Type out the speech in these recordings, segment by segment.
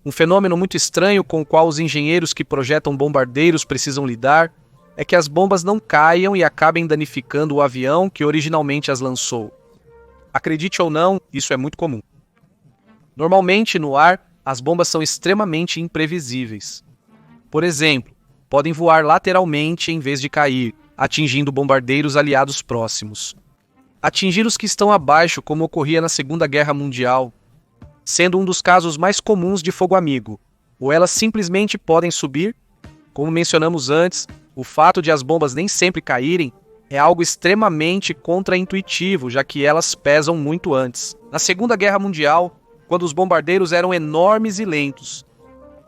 Um fenômeno muito estranho com o qual os engenheiros que projetam bombardeiros precisam lidar é que as bombas não caiam e acabem danificando o avião que originalmente as lançou. Acredite ou não, isso é muito comum. Normalmente, no ar, as bombas são extremamente imprevisíveis. Por exemplo, podem voar lateralmente em vez de cair, atingindo bombardeiros aliados próximos. Atingir os que estão abaixo, como ocorria na Segunda Guerra Mundial, sendo um dos casos mais comuns de fogo amigo, ou elas simplesmente podem subir. Como mencionamos antes, o fato de as bombas nem sempre caírem é algo extremamente contraintuitivo, já que elas pesam muito antes. Na Segunda Guerra Mundial, quando os bombardeiros eram enormes e lentos,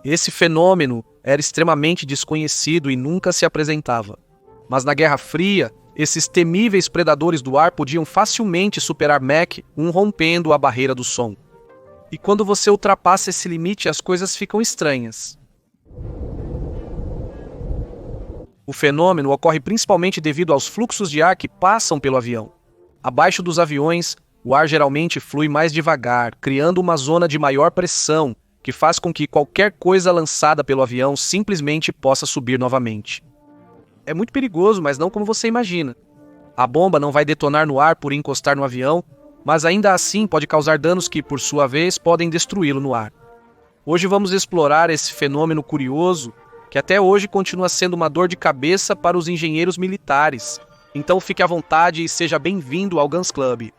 esse fenômeno era extremamente desconhecido e nunca se apresentava. Mas na Guerra Fria, esses temíveis predadores do ar podiam facilmente superar Mach 1 rompendo a barreira do som. E quando você ultrapassa esse limite, as coisas ficam estranhas. O fenômeno ocorre principalmente devido aos fluxos de ar que passam pelo avião. Abaixo dos aviões, o ar geralmente flui mais devagar, criando uma zona de maior pressão, que faz com que qualquer coisa lançada pelo avião simplesmente possa subir novamente. É muito perigoso, mas não como você imagina. A bomba não vai detonar no ar por encostar no avião, mas ainda assim pode causar danos que, por sua vez, podem destruí-lo no ar. Hoje vamos explorar esse fenômeno curioso, que até hoje continua sendo uma dor de cabeça para os engenheiros militares. Então fique à vontade e seja bem-vindo ao Guns Club.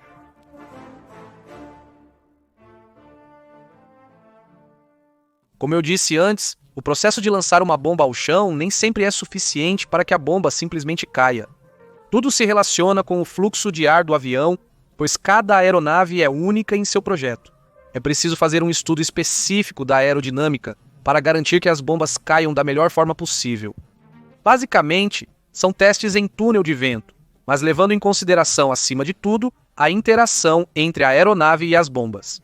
Como eu disse antes, o processo de lançar uma bomba ao chão nem sempre é suficiente para que a bomba simplesmente caia. Tudo se relaciona com o fluxo de ar do avião, pois cada aeronave é única em seu projeto. É preciso fazer um estudo específico da aerodinâmica para garantir que as bombas caiam da melhor forma possível. Basicamente, são testes em túnel de vento, mas levando em consideração, acima de tudo, a interação entre a aeronave e as bombas.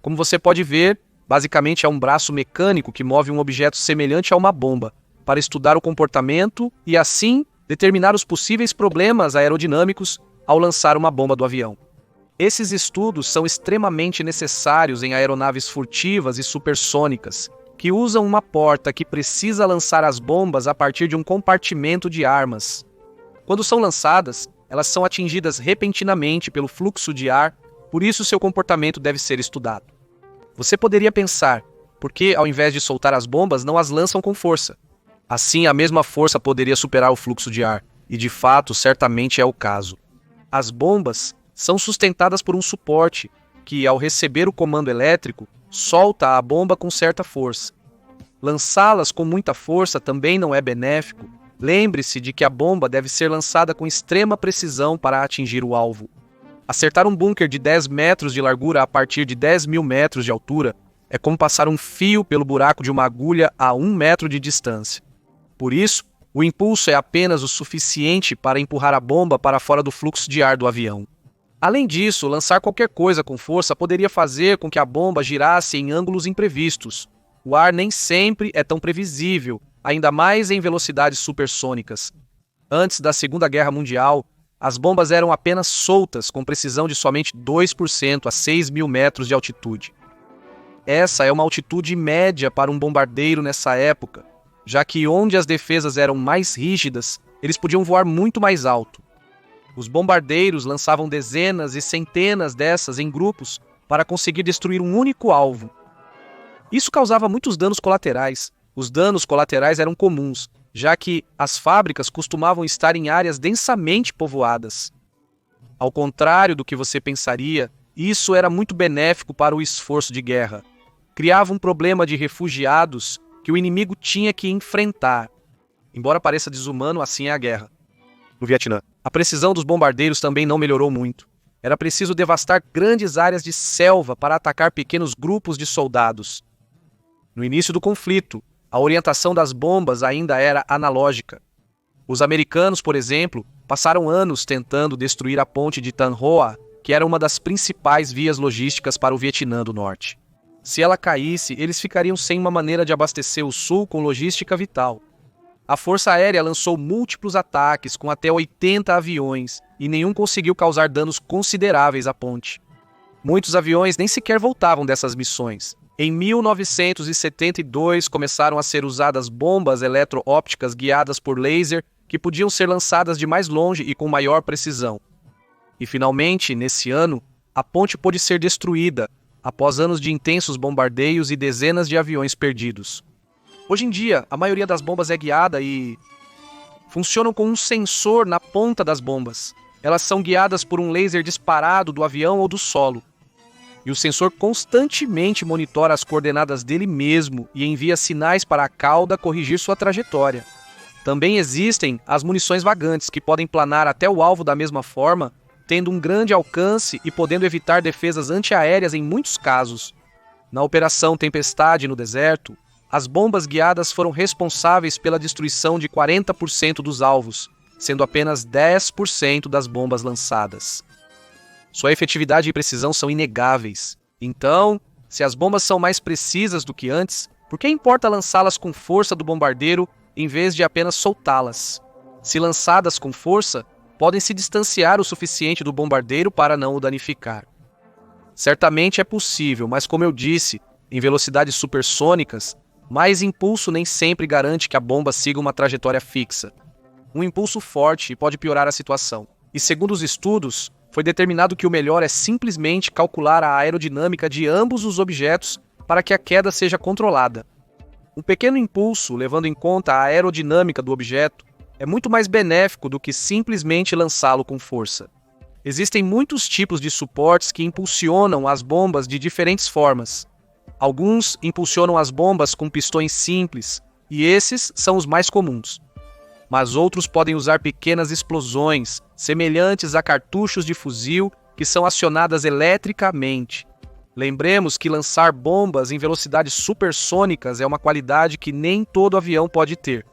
Como você pode ver, basicamente é um braço mecânico que move um objeto semelhante a uma bomba, para estudar o comportamento e, assim, determinar os possíveis problemas aerodinâmicos ao lançar uma bomba do avião. Esses estudos são extremamente necessários em aeronaves furtivas e supersônicas, que usam uma porta que precisa lançar as bombas a partir de um compartimento de armas. Quando são lançadas, elas são atingidas repentinamente pelo fluxo de ar, por isso seu comportamento deve ser estudado. Você poderia pensar, por que ao invés de soltar as bombas não as lançam com força? Assim, a mesma força poderia superar o fluxo de ar, e de fato, certamente é o caso. As bombas são sustentadas por um suporte, que, ao receber o comando elétrico, solta a bomba com certa força. Lançá-las com muita força também não é benéfico. Lembre-se de que a bomba deve ser lançada com extrema precisão para atingir o alvo. Acertar um bunker de 10 metros de largura a partir de 10.000 metros de altura é como passar um fio pelo buraco de uma agulha a 1 metro de distância. Por isso, o impulso é apenas o suficiente para empurrar a bomba para fora do fluxo de ar do avião. Além disso, lançar qualquer coisa com força poderia fazer com que a bomba girasse em ângulos imprevistos. O ar nem sempre é tão previsível, ainda mais em velocidades supersônicas. Antes da Segunda Guerra Mundial, as bombas eram apenas soltas com precisão de somente 2% a 6.000 metros de altitude. Essa é uma altitude média para um bombardeiro nessa época, já que onde as defesas eram mais rígidas, eles podiam voar muito mais alto. Os bombardeiros lançavam dezenas e centenas dessas em grupos para conseguir destruir um único alvo. Isso causava muitos danos colaterais. Os danos colaterais eram comuns, já que as fábricas costumavam estar em áreas densamente povoadas. Ao contrário do que você pensaria, isso era muito benéfico para o esforço de guerra. Criava um problema de refugiados que o inimigo tinha que enfrentar. Embora pareça desumano, assim é a guerra. No Vietnã, a precisão dos bombardeiros também não melhorou muito. Era preciso devastar grandes áreas de selva para atacar pequenos grupos de soldados. No início do conflito, a orientação das bombas ainda era analógica. Os americanos, por exemplo, passaram anos tentando destruir a ponte de Tan Hoa, que era uma das principais vias logísticas para o Vietnã do Norte. Se ela caísse, eles ficariam sem uma maneira de abastecer o sul com logística vital. A Força Aérea lançou múltiplos ataques com até 80 aviões e nenhum conseguiu causar danos consideráveis à ponte. Muitos aviões nem sequer voltavam dessas missões. Em 1972, começaram a ser usadas bombas eletroópticas guiadas por laser que podiam ser lançadas de mais longe e com maior precisão. E finalmente, nesse ano, a ponte pôde ser destruída, após anos de intensos bombardeios e dezenas de aviões perdidos. Hoje em dia, a maioria das bombas é guiada e funcionam com um sensor na ponta das bombas. Elas são guiadas por um laser disparado do avião ou do solo. E o sensor constantemente monitora as coordenadas dele mesmo e envia sinais para a cauda corrigir sua trajetória. Também existem as munições vagantes, que podem planar até o alvo da mesma forma, tendo um grande alcance e podendo evitar defesas antiaéreas em muitos casos. Na Operação Tempestade no deserto, as bombas guiadas foram responsáveis pela destruição de 40% dos alvos, sendo apenas 10% das bombas lançadas. Sua efetividade e precisão são inegáveis. Então, se as bombas são mais precisas do que antes, por que importa lançá-las com força do bombardeiro em vez de apenas soltá-las? Se lançadas com força, podem se distanciar o suficiente do bombardeiro para não o danificar. Certamente é possível, mas como eu disse, em velocidades supersônicas, mais impulso nem sempre garante que a bomba siga uma trajetória fixa. Um impulso forte pode piorar a situação. E segundo os estudos, foi determinado que o melhor é simplesmente calcular a aerodinâmica de ambos os objetos para que a queda seja controlada. Um pequeno impulso, levando em conta a aerodinâmica do objeto, é muito mais benéfico do que simplesmente lançá-lo com força. Existem muitos tipos de suportes que impulsionam as bombas de diferentes formas. Alguns impulsionam as bombas com pistões simples, e esses são os mais comuns. Mas outros podem usar pequenas explosões, semelhantes a cartuchos de fuzil, que são acionadas eletricamente. Lembremos que lançar bombas em velocidades supersônicas é uma qualidade que nem todo avião pode ter,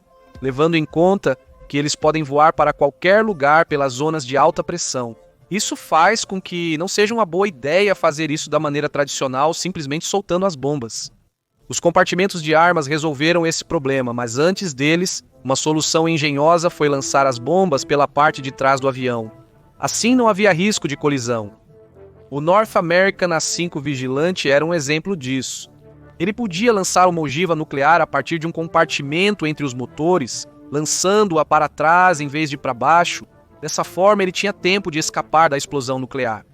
levando em conta que eles podem voar para qualquer lugar pelas zonas de alta pressão. Isso faz com que não seja uma boa ideia fazer isso da maneira tradicional, simplesmente soltando as bombas. Os compartimentos de armas resolveram esse problema, mas antes deles, uma solução engenhosa foi lançar as bombas pela parte de trás do avião. Assim não havia risco de colisão. O North American A-5 Vigilante era um exemplo disso. Ele podia lançar uma ogiva nuclear a partir de um compartimento entre os motores, lançando-a para trás em vez de para baixo. Dessa forma, ele tinha tempo de escapar da explosão nuclear.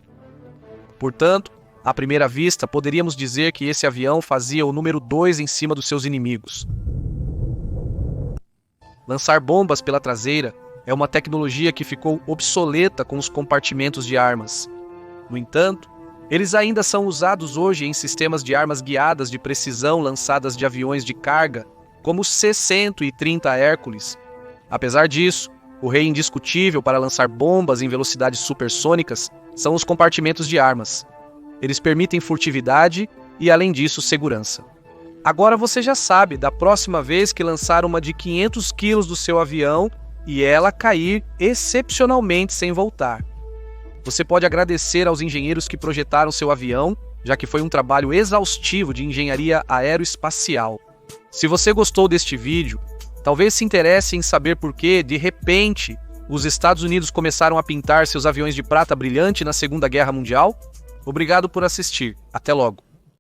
Portanto, à primeira vista, poderíamos dizer que esse avião fazia o número 2 em cima dos seus inimigos. Lançar bombas pela traseira é uma tecnologia que ficou obsoleta com os compartimentos de armas. No entanto, eles ainda são usados hoje em sistemas de armas guiadas de precisão lançadas de aviões de carga, como o C-130 Hércules. Apesar disso, o rei indiscutível para lançar bombas em velocidades supersônicas são os compartimentos de armas. Eles permitem furtividade e, além disso, segurança. Agora você já sabe, da próxima vez que lançar uma de 500 kg do seu avião e ela cair excepcionalmente sem voltar. Você pode agradecer aos engenheiros que projetaram seu avião, já que foi um trabalho exaustivo de engenharia aeroespacial. Se você gostou deste vídeo, talvez se interesse em saber por que, de repente, os Estados Unidos começaram a pintar seus aviões de prata brilhante na Segunda Guerra Mundial. Obrigado por assistir. Até logo.